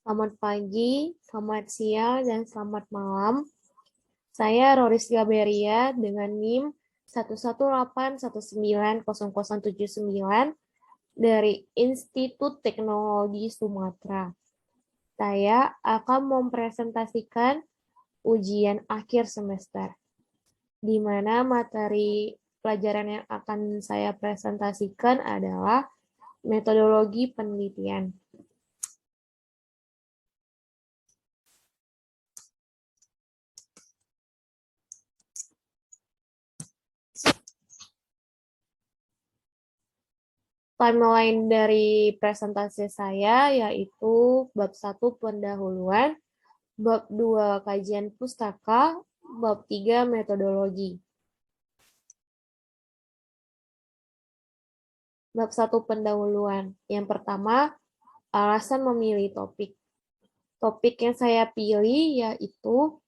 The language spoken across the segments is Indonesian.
Selamat pagi, selamat siang, dan selamat malam. Saya Roris Gaberia dengan NIM 118190079 dari Institut Teknologi Sumatera. Saya akan mempresentasikan ujian akhir semester, di mana materi pelajaran yang akan saya presentasikan adalah metodologi penelitian. Timeline dari presentasi saya yaitu bab 1 pendahuluan, bab 2 kajian pustaka, bab 3 metodologi. Bab 1 pendahuluan. Yang pertama, alasan memilih topik. Topik yang saya pilih yaitu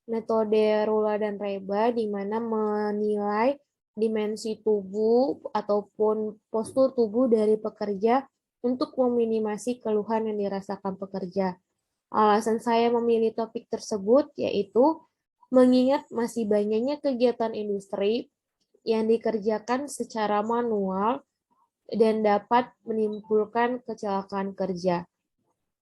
metode Rula dan Reba, di mana menilai dimensi tubuh ataupun postur tubuh dari pekerja untuk meminimasi keluhan yang dirasakan pekerja. Alasan saya memilih topik tersebut yaitu mengingat masih banyaknya kegiatan industri yang dikerjakan secara manual dan dapat menimbulkan kecelakaan kerja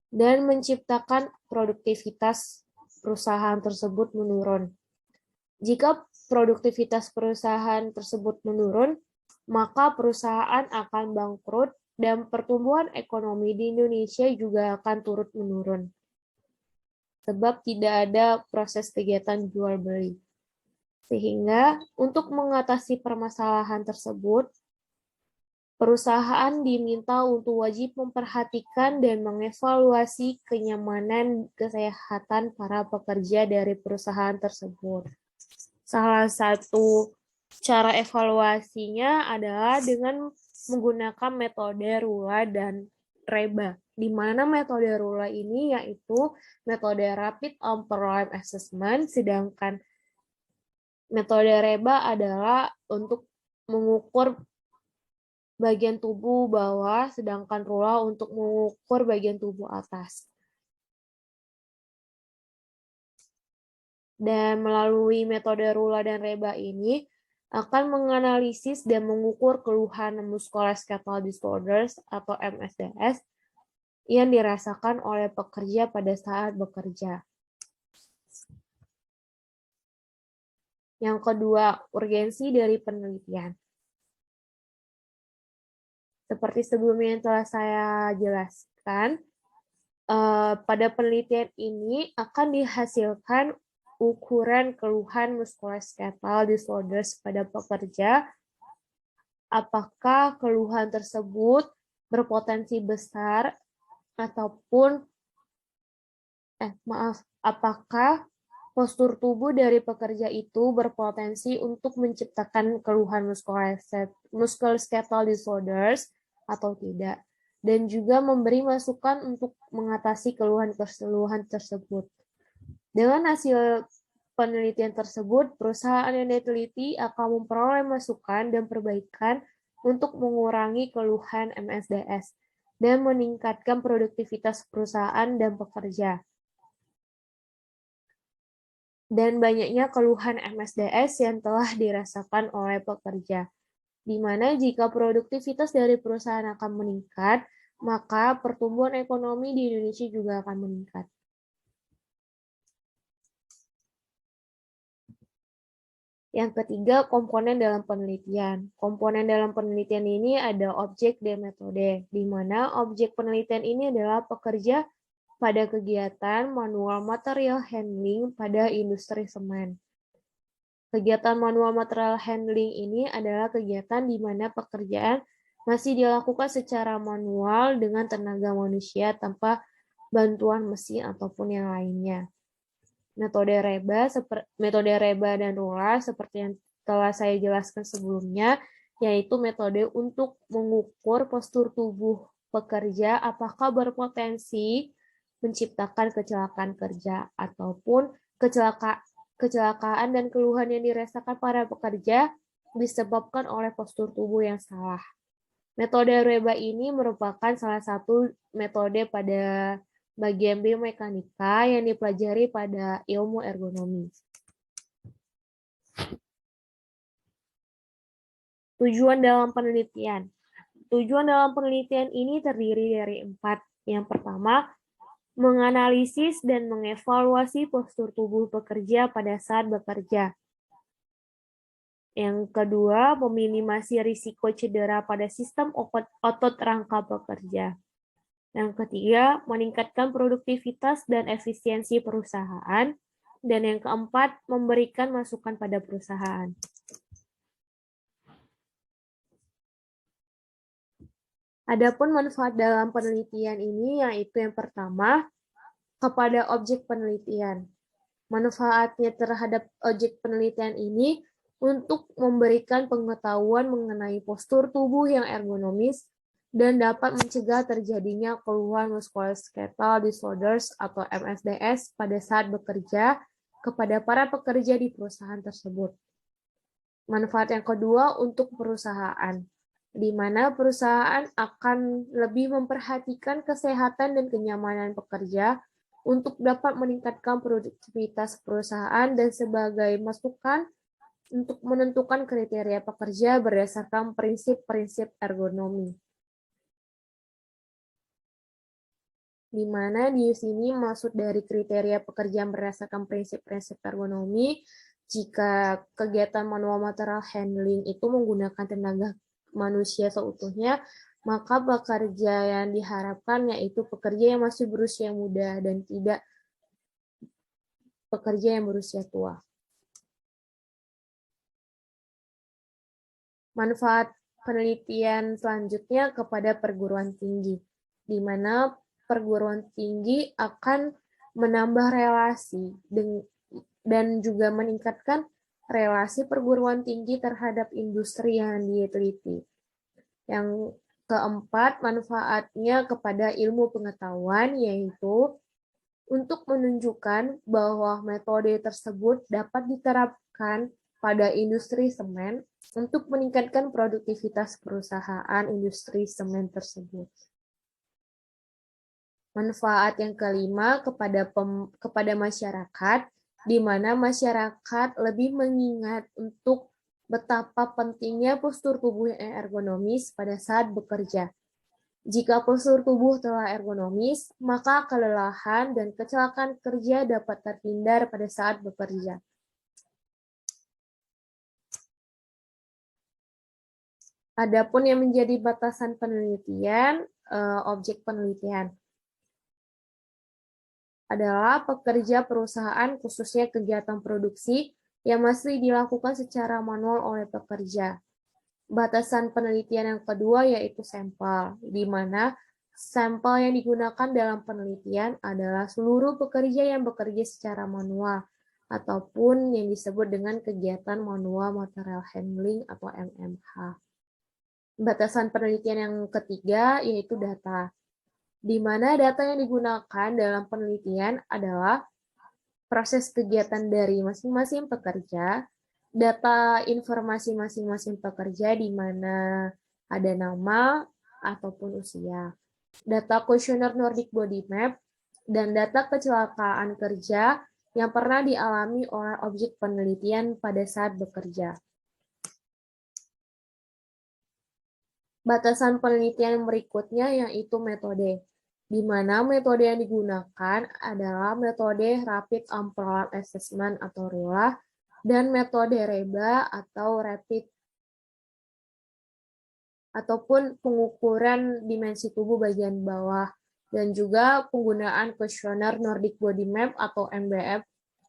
dan menciptakan produktivitas perusahaan tersebut menurun. Jika produktivitas perusahaan tersebut menurun, maka perusahaan akan bangkrut dan pertumbuhan ekonomi di Indonesia juga akan turut menurun. Sebab tidak ada proses kegiatan jual beli. Sehingga untuk mengatasi permasalahan tersebut, perusahaan diminta untuk wajib memperhatikan dan mengevaluasi kenyamanan kesehatan para pekerja dari perusahaan tersebut. Salah satu cara evaluasinya adalah dengan menggunakan metode Rula dan Reba, di mana metode Rula ini yaitu metode Rapid On-Problem Assessment, sedangkan metode Reba adalah untuk mengukur bagian tubuh bawah, sedangkan Rula untuk mengukur bagian tubuh atas. Dan melalui metode Rula dan Reba ini akan menganalisis dan mengukur keluhan musculoskeletal disorders atau MSDS yang dirasakan oleh pekerja pada saat bekerja. Yang kedua, urgensi dari penelitian. Seperti sebelumnya yang telah saya jelaskan, pada penelitian ini akan dihasilkan ukuran keluhan musculoskeletal disorders pada pekerja, apakah keluhan tersebut berpotensi besar ataupun apakah postur tubuh dari pekerja itu berpotensi untuk menciptakan keluhan musculoskeletal disorders atau tidak, dan juga memberi masukan untuk mengatasi keluhan-keluhan tersebut. Dengan hasil penelitian tersebut, perusahaan yang diteliti akan memperoleh masukan dan perbaikan untuk mengurangi keluhan MSDS dan meningkatkan produktivitas perusahaan dan pekerja. Dan banyaknya keluhan MSDS yang telah dirasakan oleh pekerja, di mana jika produktivitas dari perusahaan akan meningkat, maka pertumbuhan ekonomi di Indonesia juga akan meningkat. Yang ketiga, komponen dalam penelitian. Komponen dalam penelitian ini ada objek dan metode, di mana objek penelitian ini adalah pekerja pada kegiatan manual material handling pada industri semen. Kegiatan manual material handling ini adalah kegiatan di mana pekerjaan masih dilakukan secara manual dengan tenaga manusia tanpa bantuan mesin ataupun yang lainnya. Metode Reba dan Rula seperti yang telah saya jelaskan sebelumnya, yaitu metode untuk mengukur postur tubuh pekerja apakah berpotensi menciptakan kecelakaan kerja ataupun kecelakaan dan keluhan yang dirasakan para pekerja disebabkan oleh postur tubuh yang salah. Metode Reba ini merupakan salah satu metode pada bagian biomekanika yang dipelajari pada ilmu ergonomi. Tujuan dalam penelitian. Tujuan dalam penelitian ini terdiri dari 4. Yang pertama, menganalisis dan mengevaluasi postur tubuh pekerja pada saat bekerja. Yang kedua, meminimasi risiko cedera pada sistem otot rangka pekerja. Yang ketiga, meningkatkan produktivitas dan efisiensi perusahaan. Dan yang keempat, memberikan masukan pada perusahaan. Adapun manfaat dalam penelitian ini yaitu yang pertama, kepada objek penelitian. Manfaatnya terhadap objek penelitian ini untuk memberikan pengetahuan mengenai postur tubuh yang ergonomis dan dapat mencegah terjadinya keluhan musculoskeletal disorders atau MSDS pada saat bekerja kepada para pekerja di perusahaan tersebut. Manfaat yang kedua untuk perusahaan, di mana perusahaan akan lebih memperhatikan kesehatan dan kenyamanan pekerja untuk dapat meningkatkan produktivitas perusahaan dan sebagai masukan untuk menentukan kriteria pekerja berdasarkan prinsip-prinsip ergonomi. Di mana di sini maksud dari kriteria pekerjaan berdasarkan prinsip-prinsip ergonomi, jika kegiatan manual material handling itu menggunakan tenaga manusia seutuhnya, maka pekerja yang diharapkan yaitu pekerja yang masih berusia muda dan tidak pekerja yang berusia tua. Manfaat penelitian selanjutnya kepada perguruan tinggi, di mana perguruan tinggi akan menambah relasi dan juga meningkatkan relasi perguruan tinggi terhadap industri yang diteliti. Yang keempat, manfaatnya kepada ilmu pengetahuan, yaitu untuk menunjukkan bahwa metode tersebut dapat diterapkan pada industri semen untuk meningkatkan produktivitas perusahaan industri semen tersebut. Manfaat yang kelima kepada masyarakat, di mana masyarakat lebih mengingat untuk betapa pentingnya postur tubuh yang ergonomis pada saat bekerja. Jika postur tubuh telah ergonomis, maka kelelahan dan kecelakaan kerja dapat terhindar pada saat bekerja. Adapun yang menjadi batasan penelitian, objek penelitian adalah pekerja perusahaan, khususnya kegiatan produksi yang masih dilakukan secara manual oleh pekerja. Batasan penelitian yang kedua yaitu sampel, di mana sampel yang digunakan dalam penelitian adalah seluruh pekerja yang bekerja secara manual, ataupun yang disebut dengan kegiatan manual material handling atau MMH. Batasan penelitian yang ketiga yaitu data, di mana data yang digunakan dalam penelitian adalah proses kegiatan dari masing-masing pekerja, data informasi masing-masing pekerja di mana ada nama ataupun usia, data kuesioner Nordic Body Map, dan data kecelakaan kerja yang pernah dialami oleh objek penelitian pada saat bekerja. Batasan penelitian berikutnya yaitu metode, di mana metode yang digunakan adalah metode Rapid Unemployment Assessment atau RUA dan metode REBA atau Rapid ataupun pengukuran dimensi tubuh bagian bawah, dan juga penggunaan kuesioner Nordic Body Map atau NBF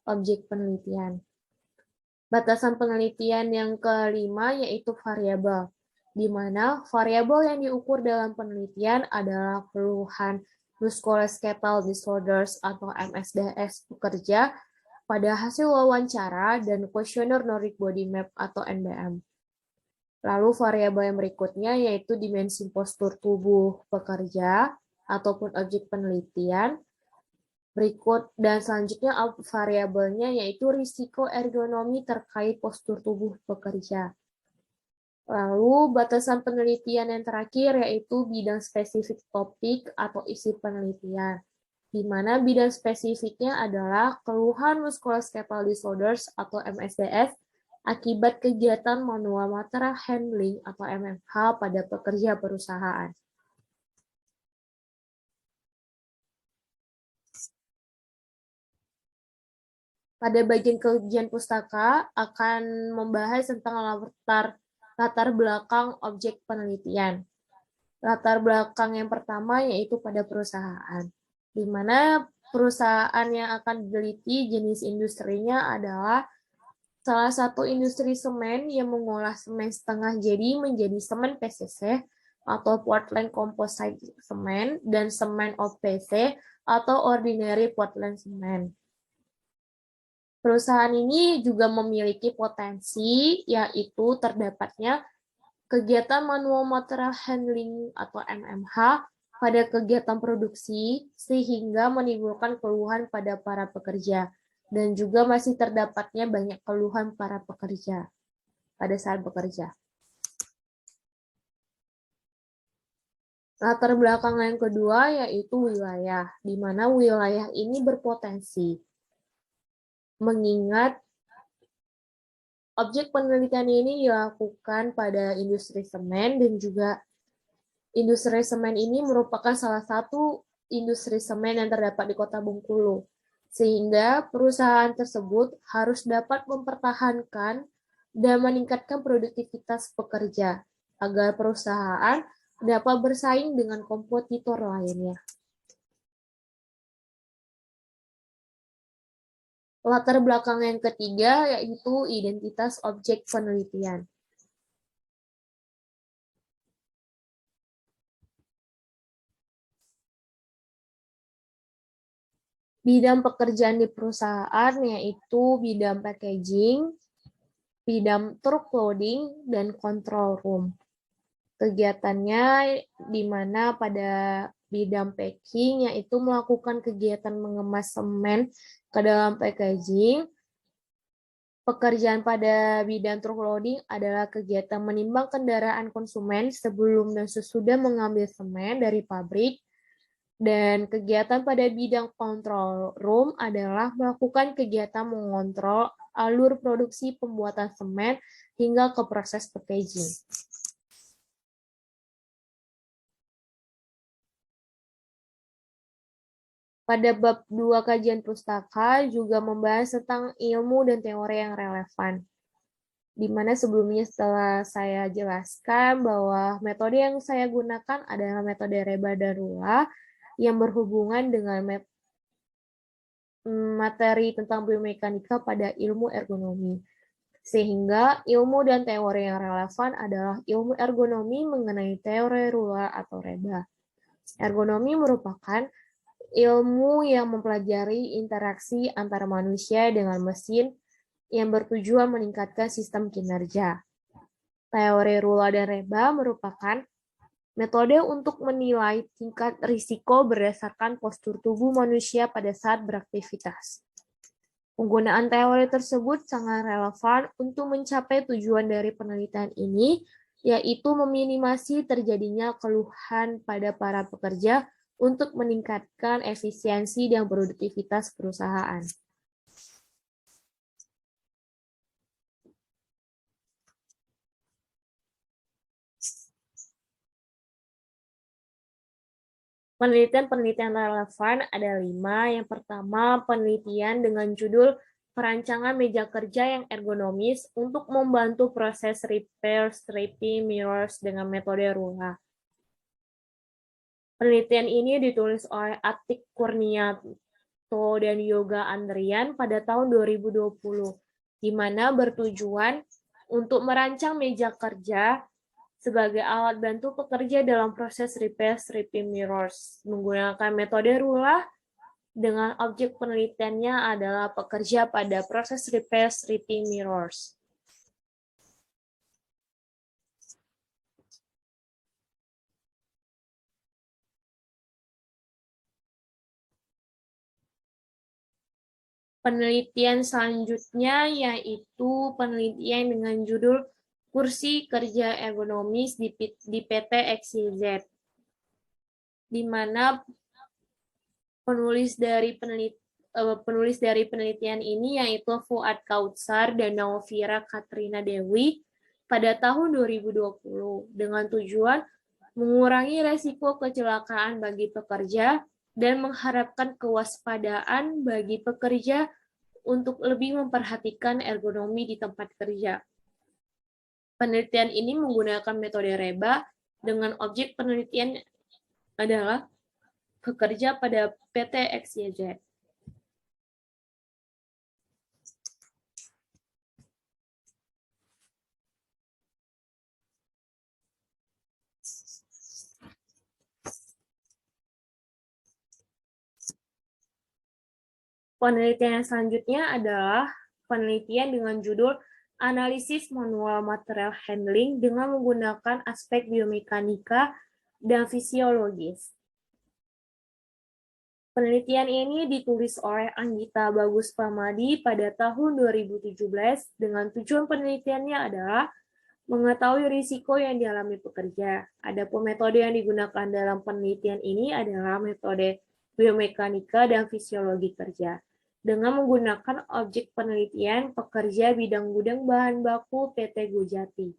objek penelitian. Batasan penelitian yang kelima yaitu variabel, di mana variabel yang diukur dalam penelitian adalah keluhan musculoskeletal disorders atau MSDS pekerja pada hasil wawancara dan kuesioner Nordic Body Map atau NBM. Lalu variabel yang berikutnya yaitu dimensi postur tubuh pekerja ataupun objek penelitian. Berikut dan selanjutnya variabelnya yaitu risiko ergonomi terkait postur tubuh pekerja. Lalu batasan penelitian yang terakhir yaitu bidang spesifik topik atau isi penelitian, di mana bidang spesifiknya adalah keluhan musculoskeletal disorders atau MSDS akibat kegiatan manual material handling atau MMH pada pekerja perusahaan. Pada bagian kajian pustaka akan membahas tentang latar belakang objek penelitian. Latar belakang yang pertama yaitu pada perusahaan, di mana perusahaan yang akan diteliti jenis industrinya adalah salah satu industri semen yang mengolah semen setengah jadi menjadi semen PCC atau Portland Composite Cement dan semen OPC atau Ordinary Portland Cement. Perusahaan ini juga memiliki potensi, yaitu terdapatnya kegiatan manual material handling atau MMH pada kegiatan produksi, sehingga menimbulkan keluhan pada para pekerja, dan juga masih terdapatnya banyak keluhan para pekerja pada saat bekerja. Latar belakang yang kedua yaitu wilayah, di mana wilayah ini berpotensi, mengingat objek penelitian ini dilakukan pada industri semen dan juga industri semen ini merupakan salah satu industri semen yang terdapat di Kota Bengkulu. Sehingga perusahaan tersebut harus dapat mempertahankan dan meningkatkan produktivitas pekerja agar perusahaan dapat bersaing dengan kompetitor lainnya. Latar belakang yang ketiga yaitu identitas objek penelitian. Bidang pekerjaan di perusahaan yaitu bidang packaging, bidang truck loading, dan control room. Kegiatannya di mana pada bidang packing yaitu melakukan kegiatan mengemas semen ke dalam packaging. Pekerjaan pada bidang truck loading adalah kegiatan menimbang kendaraan konsumen sebelum dan sesudah mengambil semen dari pabrik. Dan kegiatan pada bidang control room adalah melakukan kegiatan mengontrol alur produksi pembuatan semen hingga ke proses packaging. Pada bab 2 kajian pustaka juga membahas tentang ilmu dan teori yang relevan. Di mana sebelumnya setelah saya jelaskan bahwa metode yang saya gunakan adalah metode Reba dan Rula yang berhubungan dengan materi tentang biomekanika pada ilmu ergonomi. Sehingga ilmu dan teori yang relevan adalah ilmu ergonomi mengenai teori Rula atau Reba. Ergonomi merupakan ilmu yang mempelajari interaksi antara manusia dengan mesin yang bertujuan meningkatkan sistem kinerja. Teori Rula dan Reba merupakan metode untuk menilai tingkat risiko berdasarkan postur tubuh manusia pada saat beraktivitas. Penggunaan teori tersebut sangat relevan untuk mencapai tujuan dari penelitian ini, yaitu meminimasi terjadinya keluhan pada para pekerja untuk meningkatkan efisiensi dan produktivitas perusahaan. Penelitian-penelitian relevan ada 5. Yang pertama, penelitian dengan judul Perancangan Meja Kerja yang Ergonomis untuk membantu proses repair stripping mirrors dengan metode Rula. Penelitian ini ditulis oleh Atik Kurniato dan Yoga Andrian pada tahun 2020, di mana bertujuan untuk merancang meja kerja sebagai alat bantu pekerja dalam proses repair stripping mirrors. Menggunakan metode Rula dengan objek penelitiannya adalah pekerja pada proses repair stripping mirrors. Penelitian selanjutnya yaitu penelitian dengan judul kursi kerja ergonomis di PT XYZ, di mana penulis dari penelitian ini yaitu Fuad Kautsar dan Naufira Katrina Dewi pada tahun 2020 dengan tujuan mengurangi resiko kecelakaan bagi pekerja dan mengharapkan kewaspadaan bagi pekerja untuk lebih memperhatikan ergonomi di tempat kerja. Penelitian ini menggunakan metode REBA dengan objek penelitian adalah pekerja pada PT XYZ. Penelitian yang selanjutnya adalah penelitian dengan judul Analisis Manual Material Handling dengan menggunakan aspek biomekanika dan fisiologis. Penelitian ini ditulis oleh Anggita Bagus Pamadi pada tahun 2017 dengan tujuan penelitiannya adalah mengetahui risiko yang dialami pekerja. Adapun metode yang digunakan dalam penelitian ini adalah metode biomekanika dan fisiologi kerja. Dengan menggunakan objek penelitian pekerja bidang gudang bahan baku PT Gojati.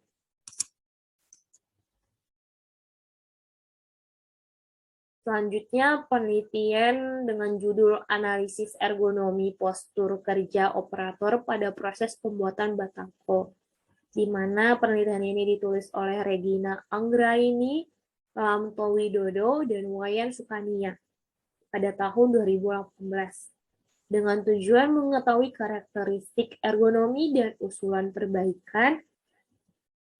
Selanjutnya, penelitian dengan judul Analisis Ergonomi Postur Kerja Operator pada Proses Pembuatan Batako, di mana penelitian ini ditulis oleh Regina Anggraini, Lamto Widodo, dan Wayan Sukania pada tahun 2018. Dengan tujuan mengetahui karakteristik ergonomi dan usulan perbaikan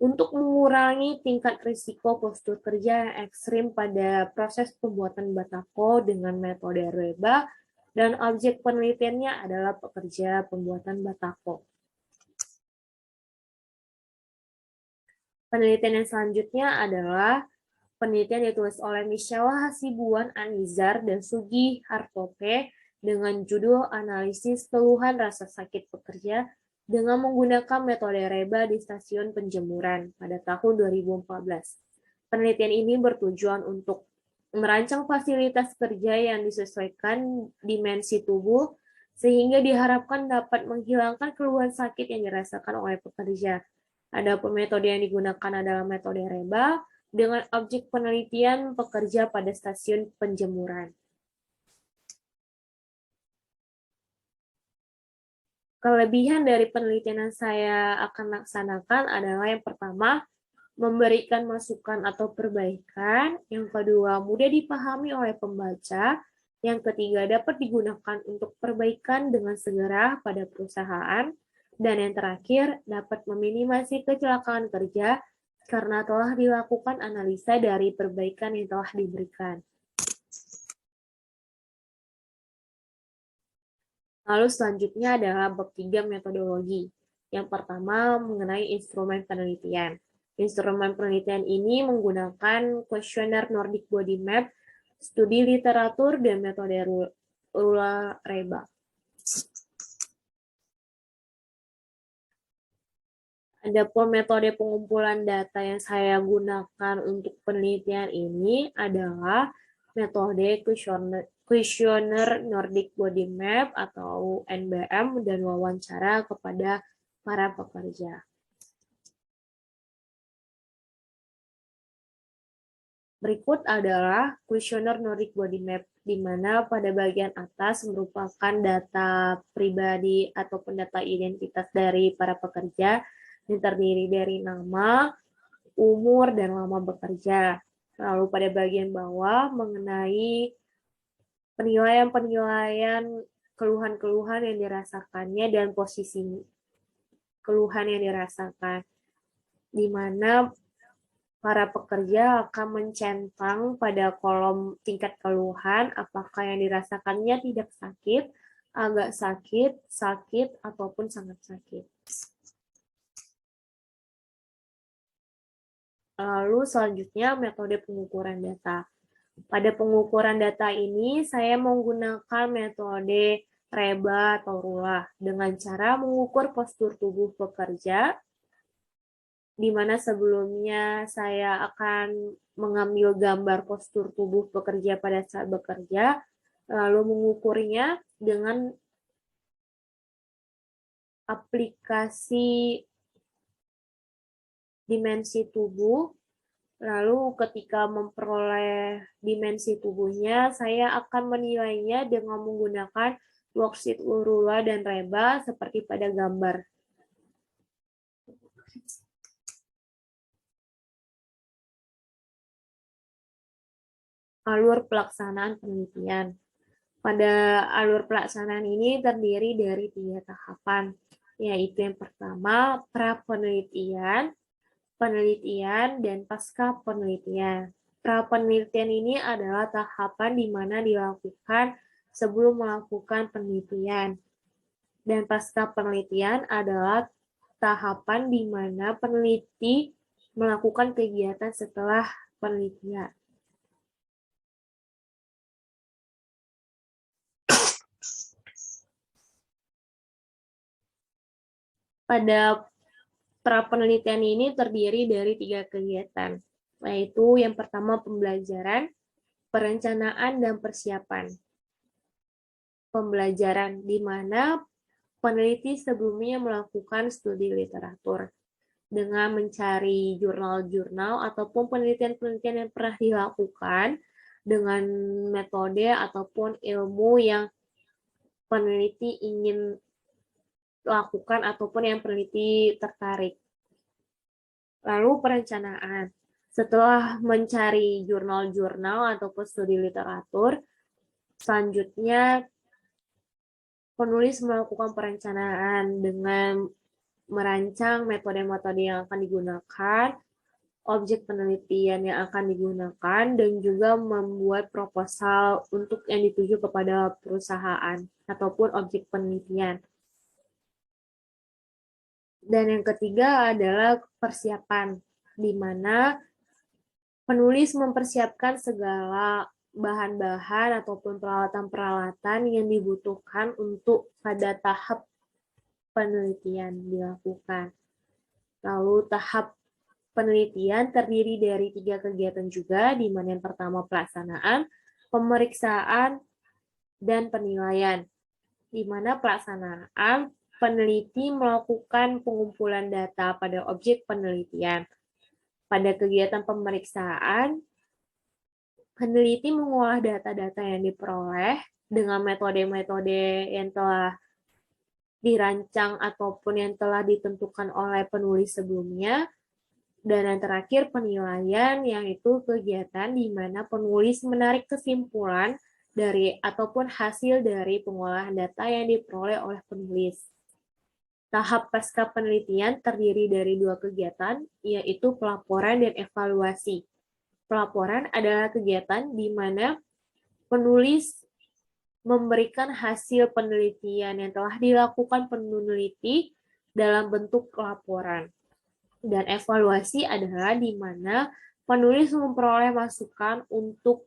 untuk mengurangi tingkat risiko postur kerja yang ekstrim pada proses pembuatan batako dengan metode REBA dan objek penelitiannya adalah pekerja pembuatan batako. Penelitian yang selanjutnya adalah penelitian ditulis oleh Michelle Hasibuan Anizar dan Sugi Hartope dengan judul Analisis Keluhan Rasa Sakit Pekerja dengan menggunakan metode REBA di stasiun penjemuran pada tahun 2014. Penelitian ini bertujuan untuk merancang fasilitas kerja yang disesuaikan dimensi tubuh sehingga diharapkan dapat menghilangkan keluhan sakit yang dirasakan oleh pekerja. Adapun metode yang digunakan adalah metode REBA dengan objek penelitian pekerja pada stasiun penjemuran. Kelebihan dari penelitian yang saya akan laksanakan adalah yang pertama, memberikan masukan atau perbaikan, yang kedua, mudah dipahami oleh pembaca, yang ketiga, dapat digunakan untuk perbaikan dengan segera pada perusahaan, dan yang terakhir, dapat meminimasi kecelakaan kerja karena telah dilakukan analisa dari perbaikan yang telah diberikan. Lalu selanjutnya adalah bab 3 metodologi. Yang pertama mengenai instrumen penelitian. Instrumen penelitian ini menggunakan kuesioner Nordic Body Map, studi literatur, dan metode Rula Reba. Adapun metode pengumpulan data yang saya gunakan untuk penelitian ini adalah metode kuesioner Nordic Body Map atau NBM dan wawancara kepada para pekerja. Berikut adalah kuesioner Nordic Body Map, di mana pada bagian atas merupakan data pribadi ataupun data identitas dari para pekerja yang terdiri dari nama, umur, dan lama bekerja. Lalu pada bagian bawah mengenai penilaian-penilaian keluhan-keluhan yang dirasakannya dan posisi keluhan yang dirasakan, di mana para pekerja akan mencentang pada kolom tingkat keluhan apakah yang dirasakannya tidak sakit, agak sakit, sakit, ataupun sangat sakit. Lalu selanjutnya metode pengukuran data. Pada pengukuran data ini, saya menggunakan metode REBA atau RULA dengan cara mengukur postur tubuh pekerja di mana sebelumnya saya akan mengambil gambar postur tubuh pekerja pada saat bekerja, lalu mengukurnya dengan aplikasi dimensi tubuh. Lalu ketika memperoleh dimensi tubuhnya, saya akan menilainya dengan menggunakan worksheet Lurula dan Reba seperti pada gambar. Alur pelaksanaan penelitian. Pada alur pelaksanaan ini terdiri dari 3 tahapan, yaitu yang pertama pra-penelitian, penelitian, dan pasca penelitian. Pra-penelitian ini adalah tahapan di mana dilakukan sebelum melakukan penelitian. Dan pasca penelitian adalah tahapan di mana peneliti melakukan kegiatan setelah penelitian. Pada pra-penelitian ini terdiri dari 3 kegiatan, yaitu yang pertama pembelajaran, perencanaan, dan persiapan. Pembelajaran di mana peneliti sebelumnya melakukan studi literatur dengan mencari jurnal-jurnal ataupun penelitian-penelitian yang pernah dilakukan dengan metode ataupun ilmu yang peneliti ingin lakukan ataupun yang peneliti tertarik. Lalu perencanaan. Setelah mencari jurnal-jurnal ataupun studi literatur, selanjutnya penulis melakukan perencanaan dengan merancang metode-metode yang akan digunakan, objek penelitian yang akan digunakan, dan juga membuat proposal untuk yang dituju kepada perusahaan ataupun objek penelitian. Dan yang ketiga adalah persiapan, di mana penulis mempersiapkan segala bahan-bahan ataupun peralatan-peralatan yang dibutuhkan untuk pada tahap penelitian dilakukan. Lalu tahap penelitian terdiri dari 3 kegiatan juga, di mana yang pertama pelaksanaan, pemeriksaan, dan penilaian. Di mana pelaksanaan, peneliti melakukan pengumpulan data pada objek penelitian. Pada kegiatan pemeriksaan, peneliti mengolah data-data yang diperoleh dengan metode-metode yang telah dirancang ataupun yang telah ditentukan oleh penulis sebelumnya. Dan yang terakhir penilaian, yaitu kegiatan di mana penulis menarik kesimpulan dari ataupun hasil dari pengolahan data yang diperoleh oleh penulis. Tahap pasca penelitian terdiri dari 2 kegiatan, yaitu pelaporan dan evaluasi. Pelaporan adalah kegiatan di mana penulis memberikan hasil penelitian yang telah dilakukan peneliti dalam bentuk laporan. Dan evaluasi adalah di mana penulis memperoleh masukan untuk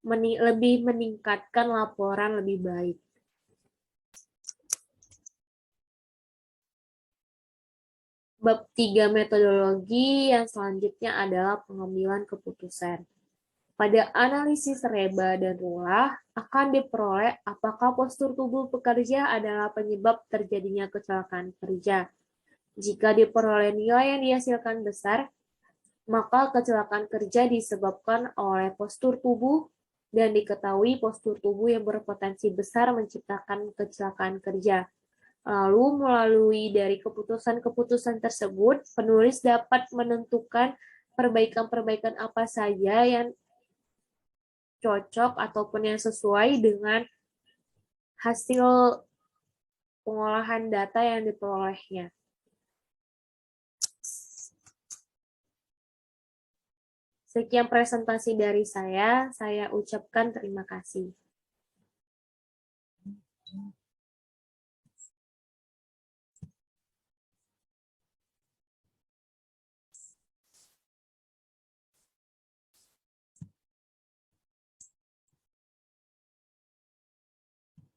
lebih meningkatkan laporan lebih baik. Bab 3 metodologi yang selanjutnya adalah pengambilan keputusan. Pada analisis Reba dan Rula akan diperoleh apakah postur tubuh pekerja adalah penyebab terjadinya kecelakaan kerja. Jika diperoleh nilai yang dihasilkan besar, maka kecelakaan kerja disebabkan oleh postur tubuh dan diketahui postur tubuh yang berpotensi besar menciptakan kecelakaan kerja. Lalu melalui dari keputusan-keputusan tersebut, penulis dapat menentukan perbaikan-perbaikan apa saja yang cocok ataupun yang sesuai dengan hasil pengolahan data yang diperolehnya. Sekian presentasi dari saya ucapkan terima kasih.